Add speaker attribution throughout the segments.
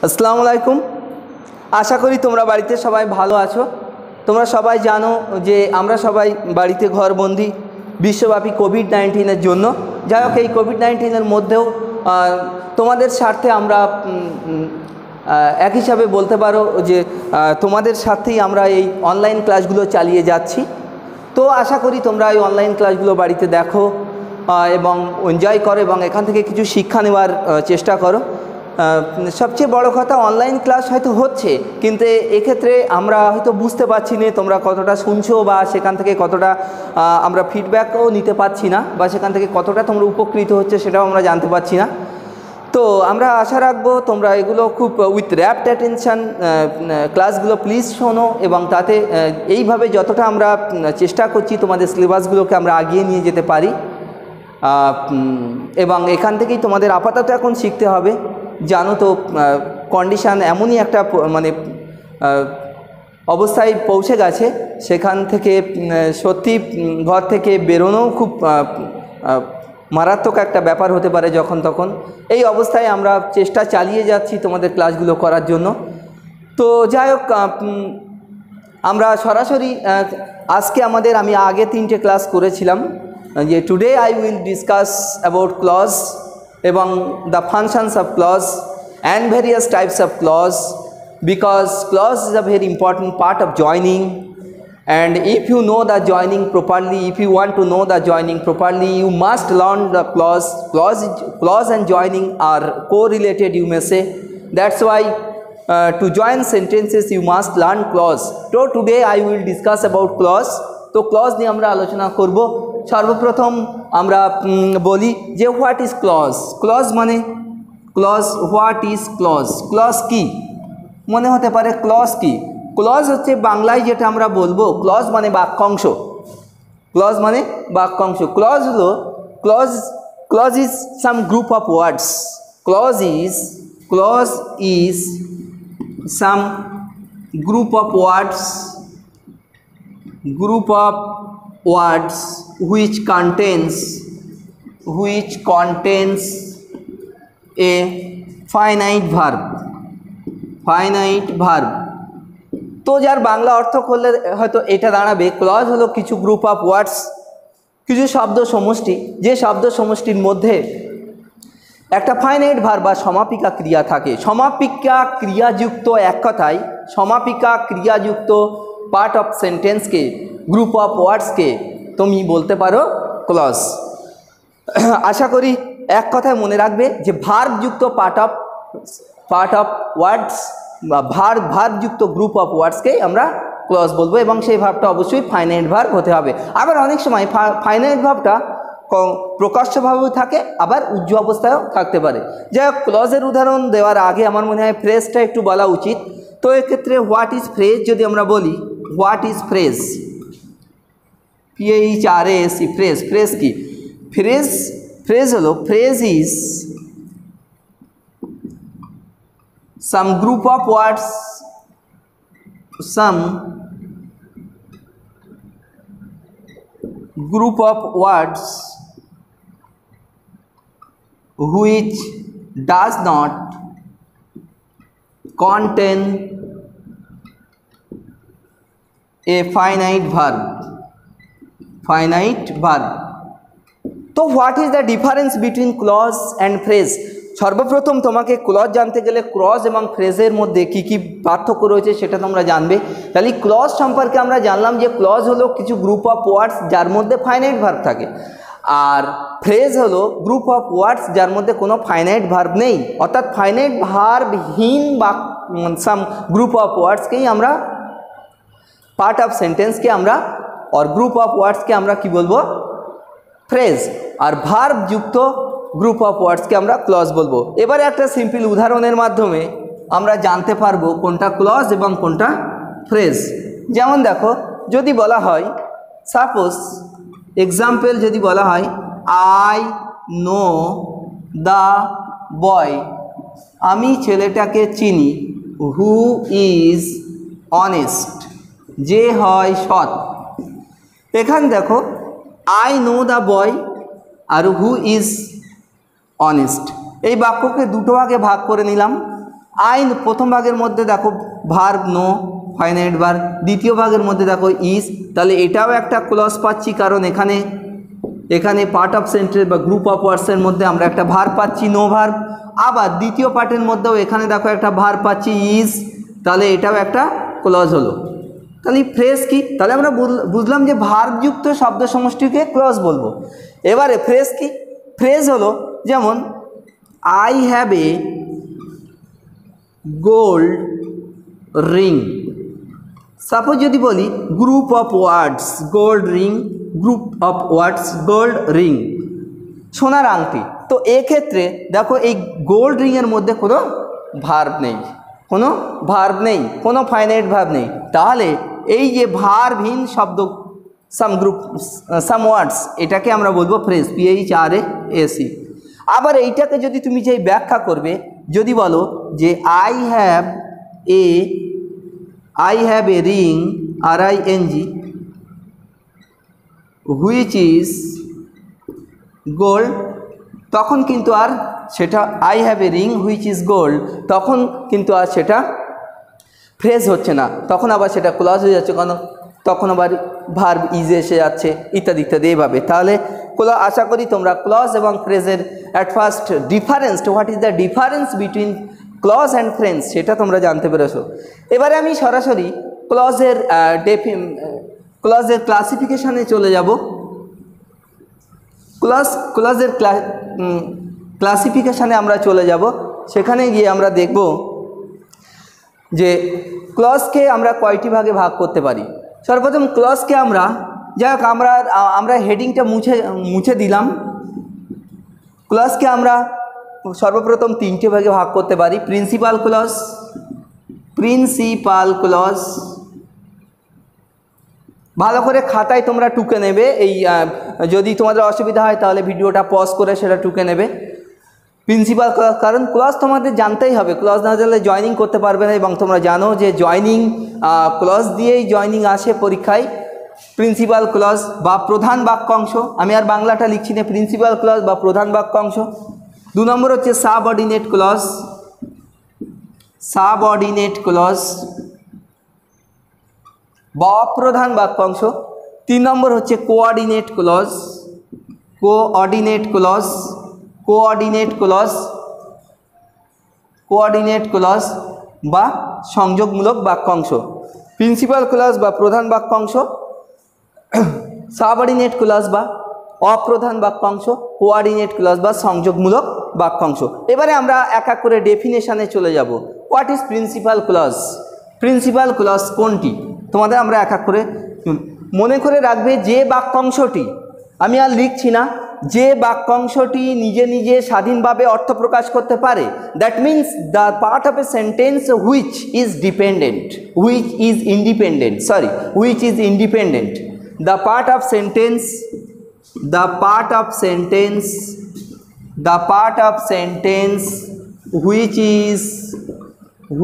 Speaker 1: আসসালামু আলাইকুম। আশা করি তোমরা বাড়িতে সবাই ভালো আছো। তোমরা সবাই জানো যে আমরা সবাই বাড়িতে ঘরবন্দি বিশ্বব্যাপী কোভিড-19-এর জন্য। যাই হোক, এই কোভিড-19-এর মধ্যেও তোমাদের স্বার্থে আমরা এক হিসাবে বলতে পারো যে তোমাদের স্বার্থেই আমরা এই অনলাইন ক্লাসগুলো চালিয়ে যাচ্ছি। তো আশা করি তোমরা এই অনলাইন ক্লাসগুলো বাড়িতে দেখো এবং এনজয় করো এবং এখান থেকে কিছু শিক্ষা নেওয়ার চেষ্টা করো। সবচেয়ে বড় কথা, অনলাইন ক্লাস হয়তো হচ্ছে, কিন্তু এক্ষেত্রে আমরা হয়তো বুঝতে পারছি না তোমরা কতটা শুনছো বা সেখান থেকে কতটা আমরা ফিডব্যাকও নিতে পারছি না, বা সেখান থেকে কতটা তোমরা উপকৃত হচ্ছে সেটাও আমরা জানতে পারছি না। তো আমরা আশা রাখবো তোমরা এগুলো খুব উইথ র্যাপ্ট অ্যাটেনশান ক্লাসগুলো প্লিজ শোনো, এবং তাতে এইভাবে যতটা আমরা চেষ্টা করছি তোমাদের সিলেবাসগুলোকে আমরা আগিয়ে নিয়ে যেতে পারি। এবং এখান থেকেই তোমাদের আপাতত এখন শিখতে হবে। জানো তো কন্ডিশান এমনই একটা মানে অবস্থায় পৌঁছে গেছে, সেখান থেকে সত্যি ঘর থেকে বেরোনোও খুব মারাত্মক একটা ব্যাপার হতে পারে যখন তখন। এই অবস্থায় আমরা চেষ্টা চালিয়ে যাচ্ছি তোমাদের ক্লাসগুলো করার জন্য। তো যাই হোক, আমরা সরাসরি আজকে আমি আগে 3টে ক্লাস করেছিলাম যে today I will discuss about clause এবং the functions of clause and various types of clause, because clause is a very important part of joining, and if you know the joining properly, if you want to know the joining properly, you must learn the clause and joining are correlated, you may say. That's why to join sentences you must learn clause. So today I will discuss about clause. তো clause নিয়ে আমরা আলোচনা করব। সর্বপ্রথম আমরা বলি যে what is clause. Clause মানে clause, what is clause, clause কি মনে হতে পারে, ক্লজ কি? ক্লজ হচ্ছে বাংলায় যেটা আমরা বলবো, ক্লজ মানে বাক্যাংশ। ক্লজ মানে বাক্যাংশ। ক্লজ হলো clause is some group of words. Clause is some group of words which contains a finite verb. তো যার বাংলা অর্থ করলে হয়তো এটা দাঁড়াবে, ক্লজ হলো কিছু গ্রুপ অফ ওয়ার্ডস, কিছু শব্দ সমষ্টি, যে শব্দ সমষ্টির মধ্যে একটা ফাইনাইট ভার্ব বা সমাপিকা ক্রিয়া থাকে। সমাপিকা ক্রিয়াযুক্ত, এক কথায় সমাপিকা ক্রিয়াযুক্ত পার্ট অফ সেন্টেন্সকে, গ্রুপ অফ ওয়ার্ডসকে তুমি বলতে পারো ক্লজ। আশা করি এক কথায় মনে রাখবে যে ভার্বযুক্ত পার্ট অফ ওয়ার্ডস বা ভার্বযুক্ত গ্রুপ অফ ওয়ার্ডসকেই আমরা ক্লজ বলবো, এবং সেই ভার্বটা অবশ্যই ফাইনাইট ভার্ব হতে হবে। আবার অনেক সময় ফাইনাইট ভার্বটা প্রকাশ্যভাবেও থাকে, আবার উজ্জ্ব অবস্থায়ও থাকতে পারে। যাই হোক, ক্লজের উদাহরণ দেওয়ার আগে আমার মনে হয় ফ্রেজটা একটু বলা উচিত। তো এক্ষেত্রে হোয়াট ইজ ফ্রেজ যদি আমরা বলি, what is phrase, PHRAS, phrase কি? ফ্রেজ হলো, phrase is some group of words, which does not contain a finite verb. তো what is the difference between clause and phrase? সর্বপ্রথম তোমাকে ক্লজ জানতে গেলে ক্লজ এবং ফ্রেজের মধ্যে কি কি পার্থক্য রয়েছে সেটা তোমরা জানবে। তাহলে ক্লজ সম্পর্কে আমরা জানলাম যে ক্লজ হলো কিছু গ্রুপ অফ ওয়ার্ডস যার মধ্যে ফাইনাইট ভার্ব থাকে, আর ফ্রেজ হলো গ্রুপ অফ ওয়ার্ডস যার মধ্যে কোনো ফাইনাইট ভার্ব নেই, অর্থাৎ ফাইনাইট ভার্বহীন বা সাম গ্রুপ অফ ওয়ার্ডসকেই আমরা, পার্ট অফ সেন্টেন্সকে আমরা और গ্রুপ অফ ওয়ার্ডসকে আমরা কি বলবো? ফ্রেজ। আর ভার্ব যুক্ত গ্রুপ অফ ওয়ার্ডসকে আমরা ক্লজ বলবো। এবারে একটা সিম্পল উদাহরণের মাধ্যমে আমরা জানতে পারবো কোনটা ক্লজ এবং কোনটা ফ্রেজ। যেমন দেখো, যদি বলা হয়, সাপোজ এক্সাম্পল যদি বলা হয়, আই নো দ্য বয়, আমি ছেলেটাকে চিনি, হু ইজ অনেস্ট, যে হয় সৎ। এখানে দেখো, আই নো দ্য বয় আর হু ইজ অনেস্ট, এই বাক্যকে দুটো ভাগে ভাগ করে নিলাম। আই প্রথম ভাগের মধ্যে দেখো ভার্ব নো ফাইনাইট ভার্ব, দ্বিতীয় ভাগের মধ্যে দেখো ইজ, তাহলে এটাও একটা ক্লজ পাচ্ছি, কারণ এখানে পার্ট অফ সেন্টেন্স বা গ্রুপ অফ ওয়ার্ডসের মধ্যে আমরা একটা ভার্ব পাচ্ছি নো ভার্ব। আবার দ্বিতীয় পার্টের মধ্যেও এখানে দেখো একটা ভার্ব পাচ্ছি ইজ, তাহলে এটাও একটা ক্লজ হলো। তাহলে ফ্রেজ কি? তাহলে আমরা বুঝলাম যে ভার্বযুক্ত শব্দ সমষ্টিকে ক্লজ বলবো। এবারে ফ্রেজ কি? ফ্রেজ হলো যেমন I have a gold ring. Suppose যদি বলি group of words gold ring, group of words gold ring, সোনার আংটি। তো এক্ষেত্রে দেখো এই গোল্ড রিংয়ের মধ্যে কোনো ভার্ব নেই, কোনো ফাইনাইট ভার্ব নেই। তাহলে এই যে ভার্বহীন শব্দ সাম ওয়ার্ডস, এটাকে আমরা বলবো ফ্রেজ, PHRAC। আবার এইটাকে যদি তুমি যেই ব্যাখ্যা করবে, যদি বলো যে I have a ring RING which is gold, তখন কিন্তু আর সেটা I have a ring which is gold, তখন কিন্তু আর সেটা ফ্রেজ হচ্ছে না, তখন আবার সেটা ক্লজ হয়ে যাচ্ছে। কেন? তখন আবার ভার্ব ইজ এসে যাচ্ছে, ইত্যাদি ইত্যাদি এইভাবে। তাহলে আশা করি তোমরা ক্লজ এবং ফ্রেজের at first difference, what is the difference between clause and phrase, সেটা তোমরা জানতে পেরেছো। এবারে আমি সরাসরি ক্লজের ক্লাসিফিকেশানে চলে যাব। ক্লজের ক্লাসিফিকেশানে আমরা চলে যাব। সেখানে গিয়ে আমরা দেখব যে ক্লজকে আমরা কয়টি ভাগে ভাগ করতে পারি। সর্বপ্রথম ক্লজকে আমরা আমরা হেডিংটা মুছে দিলাম। ক্লজকে আমরা সর্বপ্রথম তিনটে ভাগে ভাগ করতে পারি। প্রিন্সিপাল ক্লজ, ভালো করে খাতায় তোমরা টুকে নেবে। এই যদি তোমাদের অসুবিধা হয় তাহলে ভিডিওটা পজ করে সেটা টুকে নেবে। প্রিন্সিপাল ক্লজ, কারণ ক্লজ তোমাদের জানতেই হবে, ক্লজ না জানলে জয়নিং করতে পারবে না, এবং তোমরা জানো যে জয়নিং ক্লজ দিয়েই জয়নিং আসে পরীক্ষায়। প্রিন্সিপাল ক্লজ বা প্রধান বাক্যাংশ, আমি আর বাংলাটা লিখছি না, প্রিন্সিপাল ক্লজ বা প্রধান বাক্যাংশ। 2 নম্বর হচ্ছে সাবঅর্ডিনেট ক্লজ বা অপ্রধান বাক্যাংশ। 3 নম্বর হচ্ছে কোঅর্ডিনেট ক্লজ বা সংযোগমূলক বাক্যাংশ। প্রিন্সিপাল ক্লজ বা প্রধান বাক্যাংশ, সাবঅর্ডিনেট ক্লজ বা অপ্রধান বাক্যাংশ, কোঅর্ডিনেট ক্লজ বা সংযোগমূলক বাক্যাংশ। এবারে আমরা এক এক করে ডেফিনেশনে চলে যাব। What is principal clause? Principal clause কোনটি? তোমাদের আমরা এক এক করে মনে করে রাখবে। যে বাক্যাংশটি, আমি আর লিখছি না, যে বাক্যাংশটি নিজে নিজে স্বাধীনভাবে অর্থ প্রকাশ করতে পারে, that means the part of a sentence which is independent, the part of sentence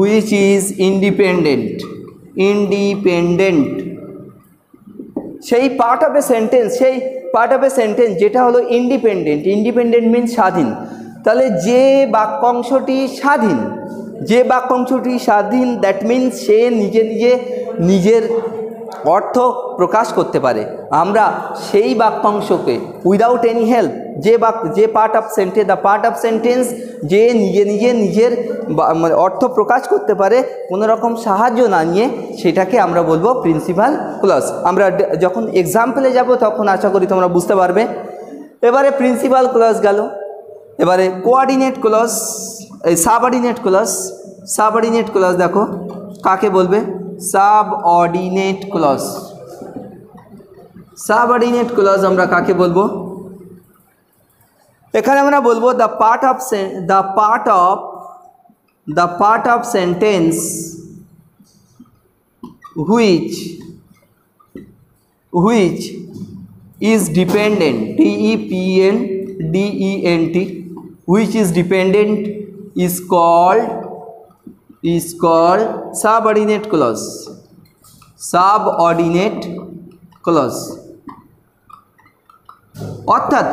Speaker 1: which is independent, সেই পার্ট অফ এ সেন্টেন্স যেটা হলো ইন্ডিপেন্ডেন্ট মিন্স স্বাধীন। তাহলে যে বাক্যাংশটি স্বাধীন, দ্যাট মিন্স সে নিজের অর্থ প্রকাশ করতে পারে। আমরা সেই বাক্যাংশকে উইদাউট এনি হেল্প, যে পার্ট অফ সেন্টেন্স যে নিজের অর্থ প্রকাশ করতে পারে কোনো রকম সাহায্য না নিয়ে, সেটাকে আমরা বলবো প্রিন্সিপাল ক্লজ। আমরা যখন এক্সাম্পলে যাব তখন আশা করি তোমরা বুঝতে পারবে। এবারে প্রিন্সিপাল ক্লজ গেল। এবারে কোঅর্ডিনেট ক্লজ, সাবঅর্ডিনেট ক্লজ দেখো কাকে বলবে? সাবঅর্ডিনেট ক্লজ আমরা কাকে বলবো? এখানে আমরা বলবো the part of sentence which is dependent, DEPENDENT, which is dependent is called subordinate clause. অর্থাৎ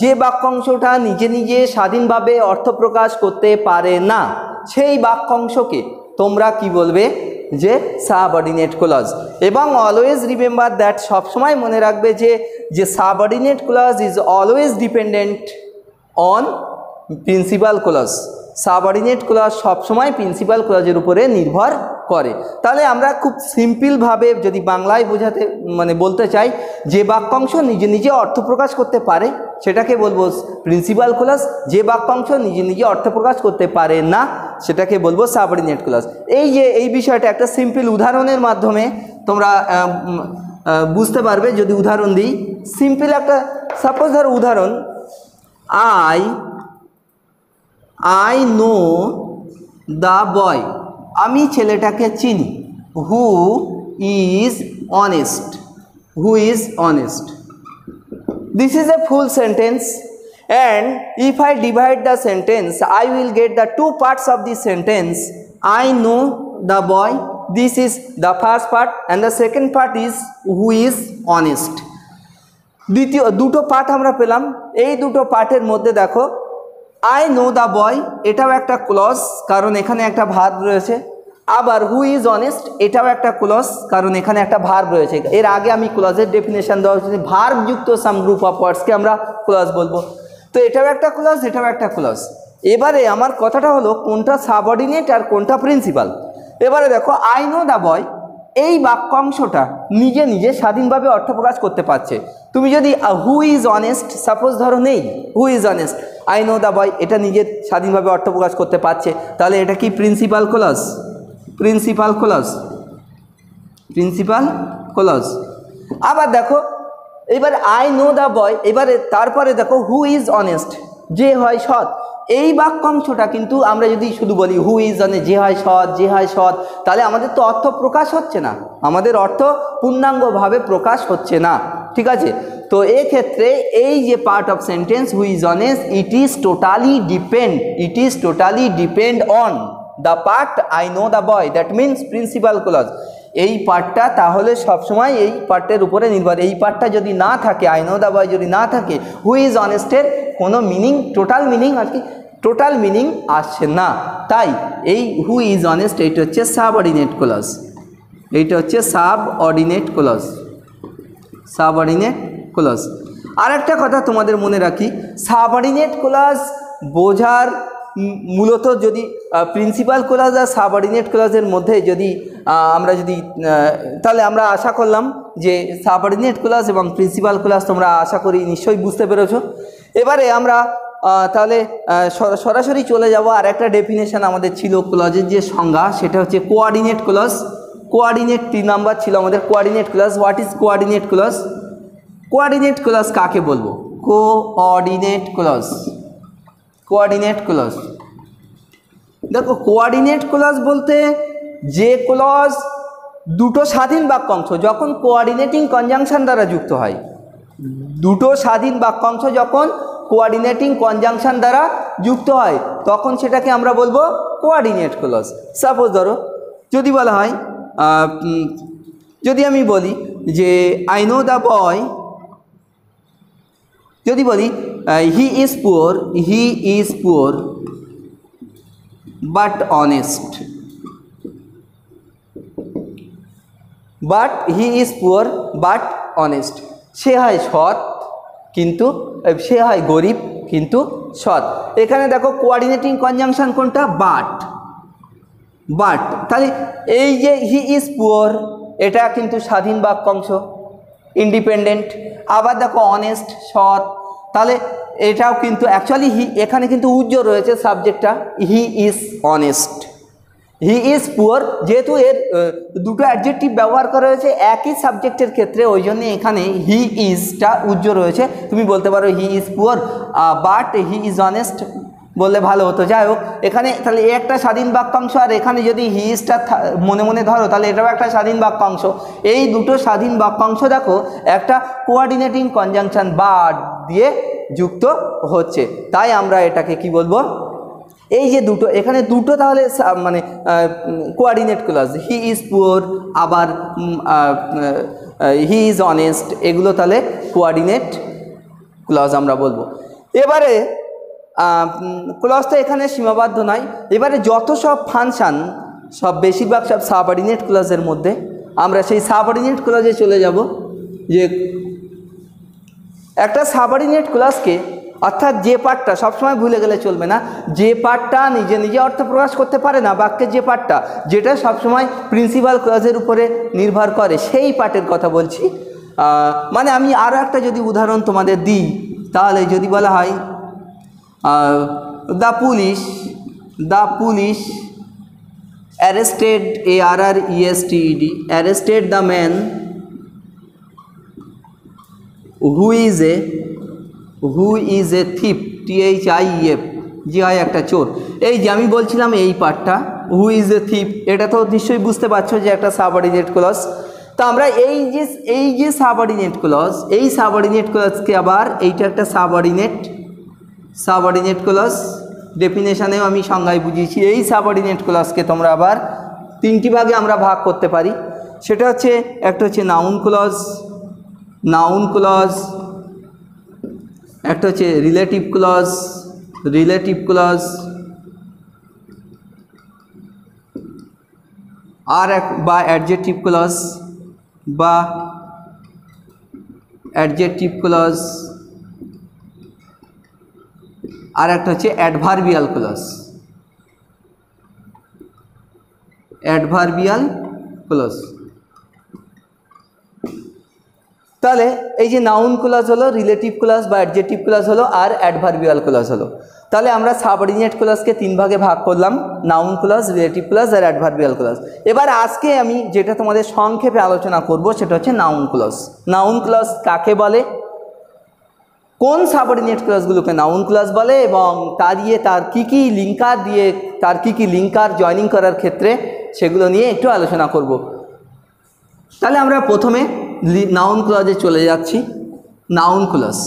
Speaker 1: যে বাক্যাংশটা নিজে নিজে স্বাধীনভাবে অর্থ প্রকাশ করতে পারে না, সেই বাক্যাংশকে তোমরা কি বলবে, যে সাবঅর্ডিনেট ক্লজ। এবং অলওয়েজ রিমেম্বার দ্যাট, সবসময় মনে রাখবে যে subordinate clause is always dependent on principal clause. Subordinate clause সবসময় প্রিন্সিপাল ক্লজের উপরে নির্ভর করে। তাহলে আমরা খুব সিম্পলভাবে যদি বাংলায় বোঝাতে বলতে চাই, যে বাক্যাংশ নিজে নিজে অর্থ প্রকাশ করতে পারে সেটাকে বলবো প্রিন্সিপাল ক্লজ, যে বাক্যাংশ নিজে নিজে অর্থ প্রকাশ করতে পারে না সেটাকে বলবো সাবঅর্ডিনেট ক্লজ। এই বিষয়টা একটা সিম্পল উদাহরণের মাধ্যমে তোমরা বুঝতে পারবে। যদি উদাহরণ দিই, সিম্পল একটা, সাপোজ ধরো উদাহরণ, আই নো দ্য বয়, আমি ছেলেটাকে চিনি, হু is honest. This is a full sentence, and if I divide the sentence, I will get the two parts of the sentence. I know the boy, this is the first part, and the second part is who is honest. দ্বিতীয় দুটো part আমরা পেলাম। এই দুটো পার্টের মধ্যে দেখো, I know the বয় এটাও একটা ক্লজ, কারণ এখানে একটা ভার্ব রয়েছে। আবার হু ইজ অনেস্ট এটাও একটা ক্লজ, কারণ এখানে একটা ভার্ব রয়েছে। এর আগে আমি ক্লজের ডেফিনেশন দেওয়া হচ্ছে, ভার্ব যুক্ত সাম গ্রুপ অফ ওয়ার্ডসকে আমরা ক্লজ বলবো। তো এটাও একটা ক্লজ, এটাও একটা ক্লজ। এবারে আমার কথাটা হলো কোনটা সাবঅর্ডিনেট আর কোনটা প্রিন্সিপাল। এবারে দেখো, আই নো দ্য বয়, এই বাক্যাংশটা নিজে নিজে স্বাধীনভাবে অর্থ প্রকাশ করতে পারছে। তুমি যদি হু ইজ অনেস্ট সাপোজ ধরো নেই, হু is honest, I know the বয় এটা নিজে স্বাধীনভাবে অর্থ প্রকাশ করতে পারছে, তাহলে এটা কি প্রিন্সিপাল ক্লজ? Principal clause. আবার দেখো, এবার আই নো দ্য বয়, এবারে তারপরে দেখো হু ইজ অনেস্ট, যে হয় সৎ। এই বাক্যাংশটা কিন্তু আমরা যদি শুধু বলি হু ইজ অনেস্ট, যে হয় সৎ, তাহলে আমাদের তো অর্থ প্রকাশ হচ্ছে না, আমাদের অর্থ পূর্ণাঙ্গভাবে প্রকাশ হচ্ছে না। ঠিক আছে, তো এক্ষেত্রে এই যে part of sentence who is honest, it is totally depend on the part I know the boy, that means principal clause. এই পার্টটা তাহলে সবসময় এই পার্টের উপরে নির্ভর। এই পার্টটা যদি না থাকে, আই নো দ্য বয় যদি না থাকে, হু ইজ অনেস্টের কোনো মিনিং, টোটাল মিনিং আসছে না। তাই এই হু ইজ অনেস্ট এইটা হচ্ছে সাবঅর্ডিনেট ক্লজ। আর একটা কথা তোমাদের মনে রাখি, সাবঅর্ডিনেট ক্লজ বোঝার মূলত যদি প্রিন্সিপাল ক্লজ আর সাবঅর্ডিনেট ক্লজের মধ্যে যদি তাহলে আমরা আশা করলাম যে সাবঅর্ডিনেট ক্লজ এবং প্রিন্সিপাল ক্লজ তোমরা আশা করি নিশ্চয়ই বুঝতে পেরেছো। এবারে আমরা তাহলে সরাসরি চলে যাব। আর একটা ডেফিনেশন আমাদের ছিল ক্লজের যে সংজ্ঞা, সেটা হচ্ছে কোঅর্ডিনেট ক্লজ। কোঅর্ডিনেট 3 নাম্বার ছিল আমাদের coordinate clause. What is coordinate clause? Coordinate clause কাকে বলবো? কোঅর্ডিনেট ক্লজ দেখো, কোঅর্ডিনেট ক্লজ বলতে যে ক্লজ দুটো স্বাধীন বাক্যাংশ যখন কোঅর্ডিনেটিং কনজাংশন দ্বারা যুক্ত হয়, দুটো স্বাধীন বাক্যাংশ যখন কোঅর্ডিনেটিং কনজাংশন দ্বারা যুক্ত হয়, তখন সেটাকে আমরা বলবো কোঅর্ডিনেট ক্লজ। সাপোজ ধরো যদি বলা হয়, যদি আমি বলি যে আই নো দ্য বয়, যদি বলি he is poor but honest, সে হয় সৎ কিন্তু সে হয় গরিব কিন্তু সৎ। এখানে দেখো কোঅর্ডিনেটিং কনজাংশন কোনটা? বাট। তাহলে এই যে হি ইজ পুয়ার এটা কিন্তু স্বাধীন বাক্যাংশ, ইন্ডিপেন্ডেন্ট। আবার দেখো অনেস্ট সৎ, তাহলে এটাও কিন্তু অ্যাকচুয়ালি এখানে কিন্তু উজ্জ্বল রয়েছে সাবজেক্টটা, he is honest. He is poor, যেহেতু এর দুটো অ্যাডজেক্টিভ ব্যবহার করা হয়েছে একই সাবজেক্টের ক্ষেত্রে, ওই জন্য এখানে হি ইজটা উজ্জ্বল রয়েছে। তুমি বলতে পারো হি is poor but he is honest বললে ভালো হতো। যাই হোক, এখানে তাহলে একটা স্বাধীন বাক্যাংশ, আর এখানে যদি হি ইজটা মনে মনে ধরো তাহলে এটাও একটা স্বাধীন বাক্যাংশ। এই দুটো স্বাধীন বাক্যাংশ দেখো একটা কোঅর্ডিনেটিং কনজাংশন বাট দিয়ে যুক্ত হচ্ছে, তাই আমরা এটাকে কি বলবো? এই যে দুটো এখানে দুটো তাহলে coordinate clause, he is poor আবার হি ইজ অনেস্ট, এগুলো তাহলে কোঅর্ডিনেট ক্লজ আমরা বলবো। এবারে ক্লজ তো এখানে সীমাবদ্ধ নয়, এবারে যত সব ফাংশান সব বেশিরভাগ সব সাবঅর্ডিনেট ক্লজের মধ্যে। আমরা সেই সাবঅর্ডিনেট ক্লজে চলে যাব। যে একটা সাবঅর্ডিনেট ক্লজকে, অর্থাৎ যে পার্টটা সবসময় ভুলে গেলে চলবে না, যে পার্টটা নিজে নিজে অর্থ প্রকাশ করতে পারে না বাক্যের, যে পার্টটা যেটা সবসময় প্রিন্সিপাল ক্লজের উপরে নির্ভর করে, সেই পার্টের কথা বলছি। মানে আমি আরও একটা যদি উদাহরণ তোমাদের দিই, তাহলে যদি বলা হয় the police arrested ARRESTED arrested the man who is a thief THIEF, যে হয় একটা চোর। এই যে আমি বলছিলাম এই পার্টটা হু ইজ এ থিপ, এটা তো নিশ্চয়ই বুঝতে পারছো যে একটা সাবঅর্ডিনেট ক্লজ। তো আমরা এই যে সাবঅর্ডিনেট ক্লজ, এই সাবঅর্ডিনেট ক্লজকে আবার এইটা একটা সাবঅর্ডিনেট ক্লজ, ডেফিনেশনেও আমি সংজ্ঞায় বুঝিয়েছি। এই সাবঅর্ডিনেট ক্লজকে তোমরা আবার তিনটি ভাগে আমরা ভাগ করতে পারি। সেটা হচ্ছে একটা হচ্ছে নাউন ক্লজ, একটা হচ্ছে রিলেটিভ ক্লজ, আর এক বা অ্যাডজেক্টিভ ক্লজ, আর একটা হচ্ছে অ্যাডভার্বিয়াল ক্লজ। তাহলে এই যে নাউন ক্লজ হলো, রিলেটিভ ক্লজ বা অ্যাডজেক্টিভ ক্লজ হলো, আর অ্যাডভার্বিয়াল ক্লজ হলো। তাহলে আমরা সাবঅর্ডিনেট ক্লজকে তিন ভাগে ভাগ করলাম, নাউন ক্লজ, রিলেটিভ ক্লজ আর অ্যাডভার্বিয়াল ক্লজ। এবার আজকে আমি যেটা তোমাদের সংক্ষেপে আলোচনা করব সেটা হচ্ছে নাউন ক্লজ। নাউন ক্লজ কাকে বলে, কোন সাবঅর্ডিনেট ক্লজগুলোকে নাউন ক্লজ বলে, এবং তার কি কি লিঙ্কার জয়নিং করার ক্ষেত্রে সেগুলো নিয়ে একটু আলোচনা করব। তাহলে আমরা প্রথমে নাউন ক্লজে চলে যাচ্ছি। নাউন ক্লজ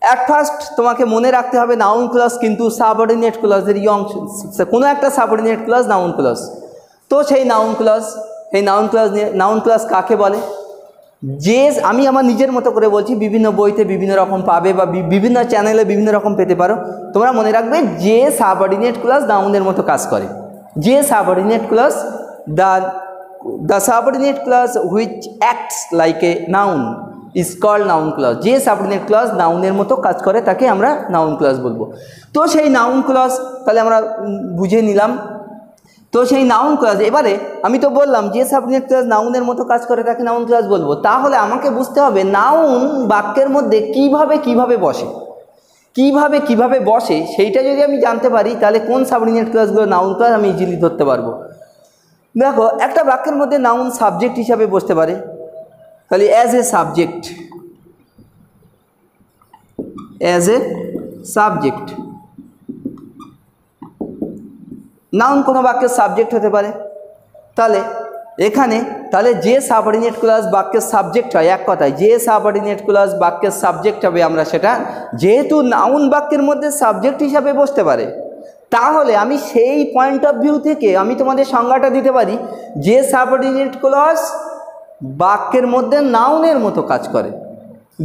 Speaker 1: অ্যাট ফার্স্ট তোমাকে মনে রাখতে হবে নাউন ক্লজ কিন্তু সাবঅর্ডিনেট ক্লজেরই অংশ, কোনো একটা সাবঅর্ডিনেট ক্লজ নাউন ক্লজ। তো সেই নাউন ক্লজ কাকে বলে, যে আমি আমার নিজের মতো করে বলছি, বিভিন্ন বইতে বিভিন্ন রকম পাবে বা বিভিন্ন চ্যানেলে বিভিন্ন রকম পেতে পারো। তোমরা মনে রাখবে যে সাবঅর্ডিনেট ক্লজ নাউনের মতো কাজ করে, যে subordinate clause the subordinate clause which acts like a noun is called noun clause. যে সাবঅর্ডিনেট ক্লজ নাউনের মতো কাজ করে তাকে আমরা নাউন ক্লজ বলবো। তো সেই নাউন ক্লজ তাহলে আমরা বুঝে নিলাম। তো সেই নাউন ক্লজ, এবারে আমি তো বললাম যে সাবঅর্ডিনেট ক্লজ নাউনের মতো কাজ করে তাকে নাউন ক্লজ বলবো। তাহলে আমাকে বুঝতে হবে নাউন বাক্যের মধ্যে কিভাবে বসে সেইটা যদি আমি জানতে পারি, তাহলে কোন সাবঅর্ডিনেট ক্লজগুলো নাউন ক্লজ আমি ইজিলি ধরতে পারবো। দেখো, একটা বাক্যের মধ্যে নাউন সাবজেক্ট হিসাবে বসতে পারে, তাহলে অ্যাজ এ সাবজেক্ট নাউন কোনো বাক্যের সাবজেক্ট হতে পারে। তাহলে এখানে যে সাবঅর্ডিনেট ক্লজ বাক্যের সাবজেক্ট হয়, এক কথায় যে সাবঅর্ডিনেট ক্লজ বাক্যের সাবজেক্ট হবে, আমরা সেটা যেহেতু নাউন বাক্যের মধ্যে সাবজেক্ট হিসাবে বসতে পারে, তাহলে আমি সেই পয়েন্ট অফ ভিউ থেকে আমি তোমাদের সংজ্ঞাটা দিতে পারি যে সাবঅর্ডিনেট ক্লজ বাক্যের মধ্যে নাউনের মতো কাজ করে,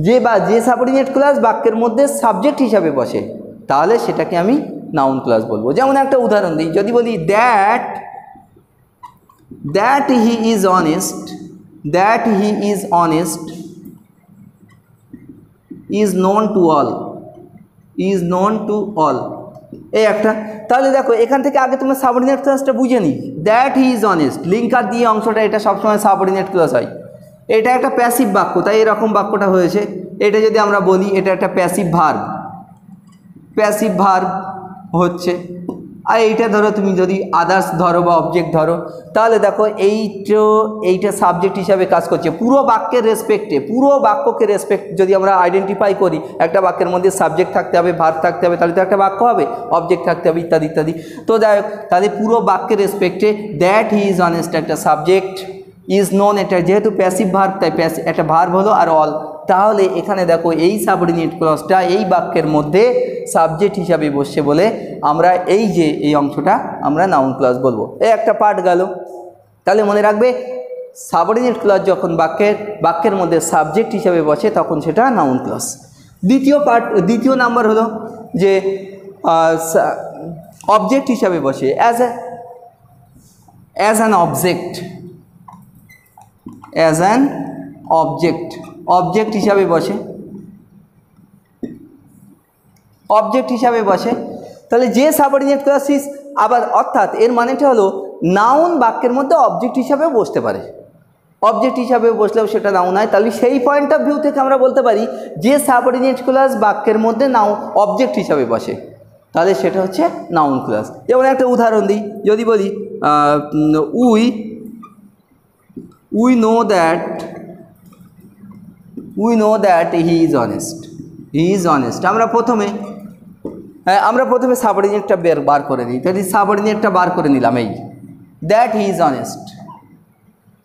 Speaker 1: যে সাবঅর্ডিনেট ক্লজ বাক্যের মধ্যে সাবজেক্ট হিসাবে বসে, তাহলে সেটাকে আমি নাউন ক্লজ বলবো। যেমন একটা উদাহরণ দিই, যদি বলি that he is honest is known to all, এই একটা। তাহলে দেখো, এখান থেকে আগে তোমরা সাবঅর্ডিনেট ক্লজটা বুঝে নিই। That he is honest, linker দিয়ে অংশটা, এটা সবসময় সাবঅর্ডিনেট ক্লজ হয়। এটা একটা প্যাসিভ বাক্য, তাই এরকম বাক্যটা হয়েছে। এটা যদি আমরা বলি এটা একটা প্যাসিভ ভার্ব হচ্ছে। আর এইটা ধরো, তুমি যদি আদার্স ধরো বা অবজেক্ট ধরো, তাহলে দেখো এইটা সাবজেক্ট হিসাবে কাজ করছে পুরো বাক্যের রেসপেক্টে। পুরো বাক্যকে রেসপেক্ট যদি আমরা আইডেন্টিফাই করি, একটা বাক্যের মধ্যে সাবজেক্ট থাকতে হবে, ভার্ব থাকতে হবে, তাহলে তো একটা বাক্য হবে, অবজেক্ট থাকতে হবে, ইত্যাদি ইত্যাদি। তো যাই হোক, তাহলে পুরো বাক্যের রেসপেক্টে দ্যাট হি ইজ অনেস্ট একটা সাবজেক্ট, ইজ নোন এটা যেহেতু প্যাসিভ ভার্ব, তাই একটা ভার্ব হলো, আর অল তাহলে এখানে দেখো এই সাবঅর্ডিনেট ক্লজটা এই বাক্যের মধ্যে সাবজেক্ট হিসাবে বসছে বলে আমরা এই যে এই অংশটা আমরা নাউন ক্লজ বলবো। এই একটা পার্ট গেল। তাহলে মনে রাখবে সাবঅর্ডিনেট ক্লজ যখন বাক্যের মধ্যে সাবজেক্ট হিসাবে বসে তখন সেটা নাউন ক্লজ। দ্বিতীয় নাম্বার হলো যে অবজেক্ট হিসাবে বসে অ্যাজ অ্যান অবজেক্ট হিসাবে বসে, তাহলে যে সাবঅর্ডিনেট ক্লজ আবার অর্থাৎ এর মানেটা হলো নাউন বাক্যের মধ্যে অবজেক্ট হিসাবে বসতে পারে, অবজেক্ট হিসাবে বসলেও সেটা নাউন হয়। তাহলে সেই পয়েন্ট অফ ভিউ থেকে আমরা বলতে পারি যে সাবঅর্ডিনেট ক্লজ বাক্যের মধ্যে অবজেক্ট হিসাবে বসে তাহলে সেটা হচ্ছে নাউন ক্লজ। যেমন একটা উদাহরণ দিই, যদি বলি we know that he is honest. আমরা প্রথমে সাবঅর্ডিনেটটা বার করে নিই। তাহলে সাবঅর্ডিনেটটা বার করে নিলাম, এই দ্যাট হি ইজ অনেস্ট।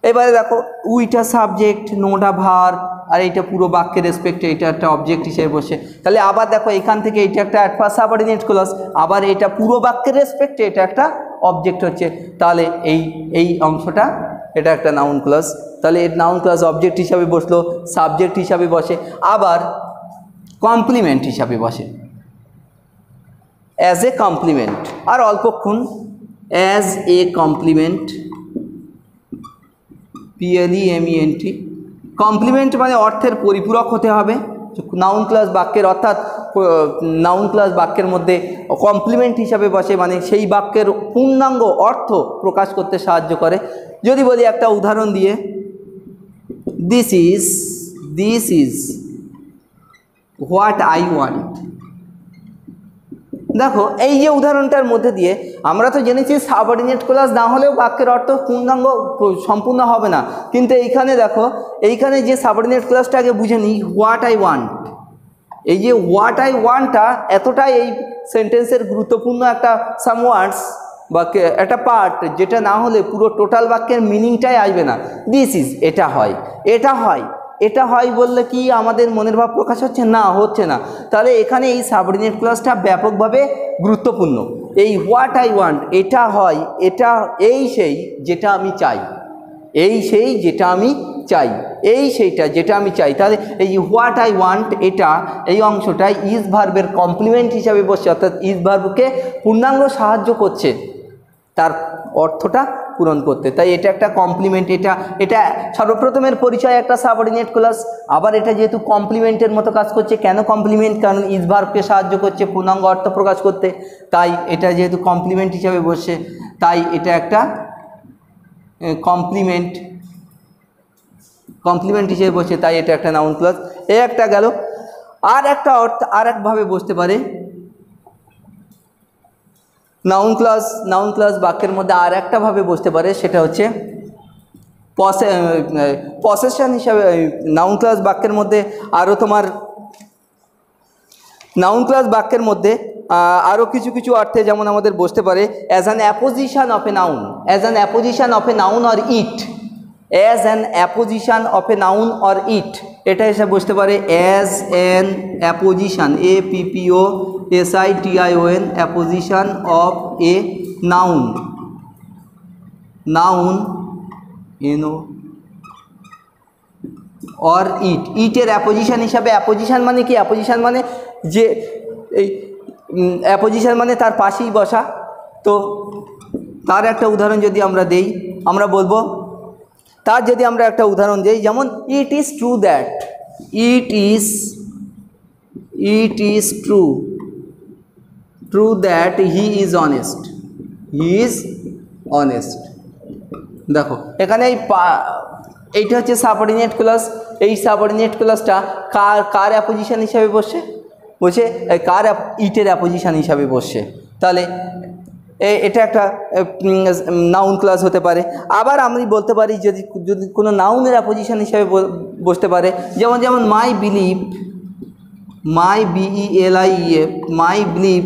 Speaker 1: এবারে দেখো উইটা সাবজেক্ট, নোটা ভার, আর এইটা পুরো বাক্যের রেসপেক্টে এটা একটা অবজেক্ট হিসেবে বসে। তাহলে আবার দেখো এখান থেকে এইটা একটা সাবঅর্ডিনেট ক্লজ, আবার এটা পুরো বাক্যের রেসপেক্টে এটা একটা অবজেক্ট হচ্ছে। তাহলে এই অংশটা এটা একটা নাউন ক্লজ। তাহলে এর নাউন ক্লজ অবজেক্ট হিসাবে বসলো, সাবজেক্ট হিসাবে বসে, আবার কমপ্লিমেন্ট হিসাবে বসে অ্যাজ এ কমপ্লিমেন্ট। আর অল্পক্ষণ as a complement, PLEMENT। Complement মানে অর্থের পরিপূরক হতে হবে নাউন ক্লজ বাক্যের, অর্থাৎ নাউন ক্লজ বাক্যের মধ্যে কমপ্লিমেন্ট হিসাবে বসে, মানে সেই বাক্যের পূর্ণাঙ্গ অর্থ প্রকাশ করতে সাহায্য করে। যদি বলি একটা উদাহরণ দিয়ে, this is what I want. দেখো এই যে উদাহরণটার মধ্যে দিয়ে আমরা তো জেনেছি সাবঅর্ডিনেট ক্লজ না হলেও বাক্যের অর্থ পূর্ণাঙ্গ সম্পূর্ণ হবে না, কিন্তু এইখানে দেখো এইখানে যে সাবঅর্ডিনেট ক্লজটাকে বুঝে নিই, হোয়াট আই ওয়ান্ট। এই যে হোয়াট আই ওয়ান্টটা এতটাই এই সেন্টেন্সের গুরুত্বপূর্ণ একটা সাম ওয়ার্ডস বা একটা পার্ট, যেটা না হলে পুরো টোটাল বাক্যের মিনিংটাই আসবে না। দিস ইজ, এটা হয় বললে কি আমাদের মনের ভাব প্রকাশ হচ্ছে না, হচ্ছে না। তাহলে এখানে এই সাবঅর্ডিনেট ক্লজটা ব্যাপকভাবে গুরুত্বপূর্ণ। এই হোয়াট আই ওয়ান্ট, এটা হয়, এটা সেই যেটা আমি চাই, যেটা আমি চাই। তাহলে এই হোয়াট আই ওয়ান্ট এটা এই অংশটা ইজ ভার্বের কমপ্লিমেন্ট হিসাবে বসছে, অর্থাৎ ইজ ভার্বকে পূর্ণাঙ্গ সাহায্য করছে তার অর্থটা পূরণ করতে। তাই এটা একটা কমপ্লিমেন্ট। এটা সর্বপ্রথমের পরিচয় একটা সাবঅর্ডিনেট ক্লজ। আবার এটা যেহেতু কমপ্লিমেন্টের মতো কাজ করছে, কেন কমপ্লিমেন্ট? কারণ ইজ ভার্বকে সাহায্য করছে পূর্ণাঙ্গ অর্থ প্রকাশ করতে, তাই এটা যেহেতু কমপ্লিমেন্ট হিসাবে বসছে তাই এটা একটা কমপ্লিমেন্ট হিসেবে বসে, তাই এটা একটা নাউন ক্লজ। এই একটা গেল। আর একটা অর্থ আর একভাবে বসতে পারে নাউন ক্লজ বাক্যের মধ্যে আর একটা ভাবে বসতে পারে, সেটা হচ্ছে পসেশন হিসাবে। নাউন ক্লজ বাক্যের মধ্যে আরও নাউন ক্লজ বাক্যের মধ্যে আরও কিছু অর্থে যেমন আমাদের বসতে পারে as an apposition of a noun, or it, as an apposition of a noun or it, এটা হিসাবে বসতে পারে as an apposition, APPOSITION, apposition of a noun or ইটের অ্যাপোজিশন হিসাবে। অ্যাপোজিশন মানে কি? অ্যাপোজিশন মানে যে এই অ্যাপোজিশন মানে তার পাশেই বসা। তো তার একটা উদাহরণ যদি আমরা দেই, আমরা বলবো তার যদি আমরা একটা উদাহরণ দিই, যেমন it is true that he is honest. দেখো এখানে এইটা হচ্ছে সাবঅর্ডিনেট ক্লজ। এই সাবঅর্ডিনেট ক্লজটা কার অ্যাপোজিশন হিসাবে বসে ইটের অ্যাপোজিশন হিসাবে বসছে। তাহলে এটা একটা নাউন ক্লজ হতে পারে। আবার আমি বলতে পারি যদি কোনো নাউনের অ্যাপোজিশন হিসাবে বসতে পারে, যেমন my believe, my believe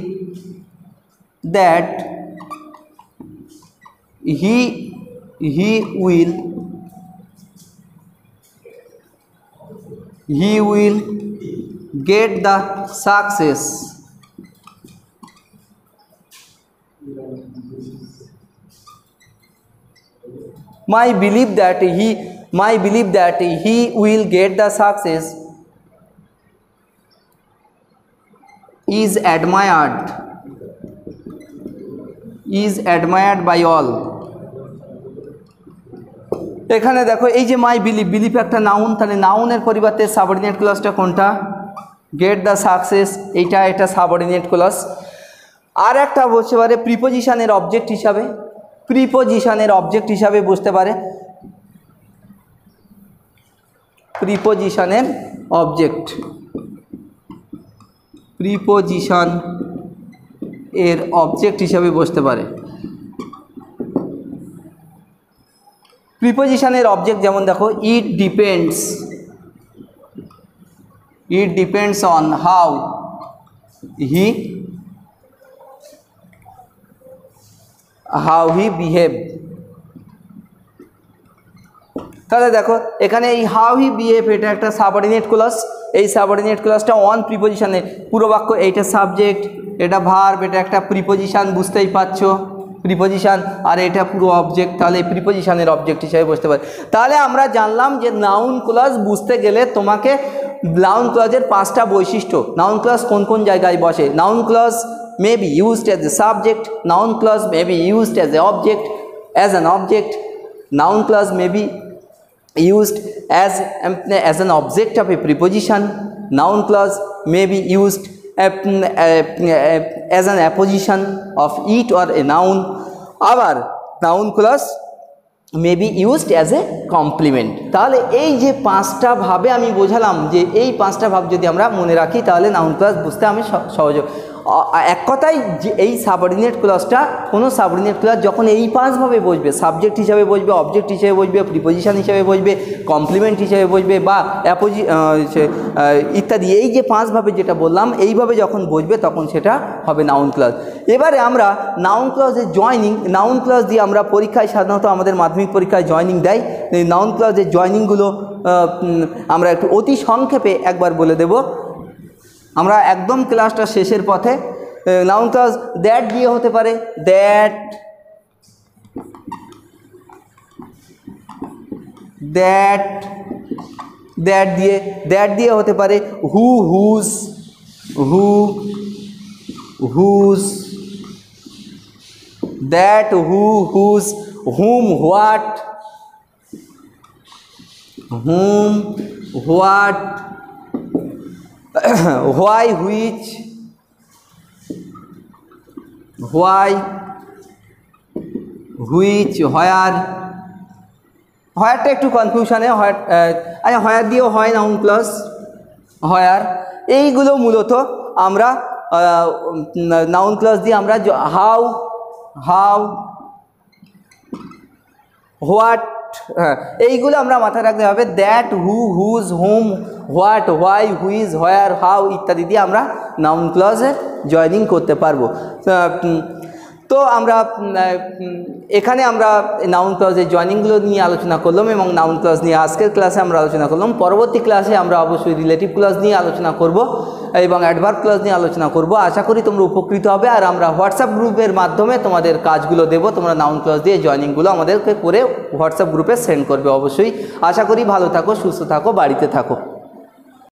Speaker 1: that he he will get the success. My belief that he will get the success is admired by all. এখানে দেখো এই যে মাই বিলিভ একটা নাউন, তাহলে নাউনের পরিবর্তে সাবঅর্ডিনেট ক্লজটা কোনটা? গেট দ্য সাকসেস, এটা সাবঅর্ডিনেট ক্লজ। আর একটা বলতে পারে প্রিপোজিশনের অবজেক্ট হিসাবে বুঝতে পারে, প্রিপোজিশন এর অবজেক্ট হিসাবে বুঝতে পারে। প্রিপোজিশনের অবজেক্ট যেমন দেখো it depends on how he behave. তাহলে দেখো এখানে এই হাউ হি বিহেভ এটা একটা সাবঅর্ডিনেট ক্লজ। এই সাবঅর্ডিনেট ক্লজটা অন প্রিপোজিশনে, পুরো বাক্য এইটা সাবজেক্ট, এটা ভার্ব, এটা একটা প্রিপোজিশন, বুঝতেই পারছো প্রিপোজিশন, আর এটা পুরো অবজেক্ট, তাহলে এই প্রিপোজিশনের অবজেক্ট হিসেবে বুঝতে পারি। তাহলে আমরা জানলাম যে নাউন ক্লজ বুঝতে গেলে তোমাকে নাউন ক্লজের 5টা বৈশিষ্ট্য, নাউন ক্লজ কোন কোন জায়গায় বসে। Noun clause may be used as a subject, noun clause may be used as an object, noun clause may be used as an object of a preposition, noun clause may be used as an apposition of it or a noun, আবার noun clause may be used as a complement। তাহলে এই যে 5টা ভাবে আমি বোঝালাম, যে এই 5টা ভাব যদি আমরা মনে রাখি তাহলে নাউন ক্লজ বুঝতে আমি সহজ। এক কথায় যে এই সাবঅর্ডিনেট ক্লজটা, কোনো সাবঅর্ডিনেট ক্লজ যখন এই 5 ভাবে বসবে, সাবজেক্ট হিসাবে বসবে, অবজেক্ট হিসেবে বসবে, প্রিপোজিশন হিসাবে বসবে, কমপ্লিমেন্ট হিসাবে বসবে বা ইত্যাদি, এই যে 5 ভাবে যেটা বললাম এইভাবে যখন বসবে তখন সেটা হবে নাউন ক্লজ। এবারে আমরা নাউন ক্লজের জয়নিং, নাউন ক্লজ দিয়ে আমরা পরীক্ষায় সাধারণত আমাদের মাধ্যমিক পরীক্ষায় জয়নিং দেয়। এই নাউন ক্লজের জয়নিংগুলো আমরা একটু অতি সংক্ষেপে একবার বলে দেব। আমরা একদম ক্লাসটা শেষের পথে। নাউন ক্লজ দ্যাট দিয়ে হতে পারে, দ্যাট দিয়ে হতে পারে whose, that whose, whom what, why which, হোয়ারটা একটু কনফিউশনে, হোয়ার দিয়েও হয় নাউন ক্লজ, হোয়ার। এইগুলো মূলত আমরা নাউন ক্লজ দিয়ে আমরা হাউ, হোয়াট, এইগুলো আমরা মাথায় রাখতে হবে। That, whose, whom, what, why, which, where, how ইত্যাদি দিয়ে আমরা নাউন ক্লজের জয়নিং করতে পারবো। তো আমরা এখানে আমরা নাউন ক্লজের জয়নিংগুলো নিয়ে আলোচনা করলাম এবং নাউন ক্লজ নিয়ে আজকের ক্লাসে আমরা আলোচনা করলাম। পরবর্তী ক্লাসে আমরা অবশ্যই রিলেটিভ ক্লজ নিয়ে আলোচনা করব এবং অ্যাডভার্ব ক্লজ নিয়ে আলোচনা করব। আশা করি তোমরা উপকৃত হবে। আর আমরা হোয়াটসঅ্যাপ গ্রুপের মাধ্যমে তোমাদের কাজগুলো দেবো, তোমরা নাউন ক্লজ দিয়ে জয়নিংগুলো আমাদেরকে করে হোয়াটসঅ্যাপ গ্রুপে সেন্ড করবে অবশ্যই। আশা করি ভালো থাকো, সুস্থ থাকো, বাড়িতে থাকো।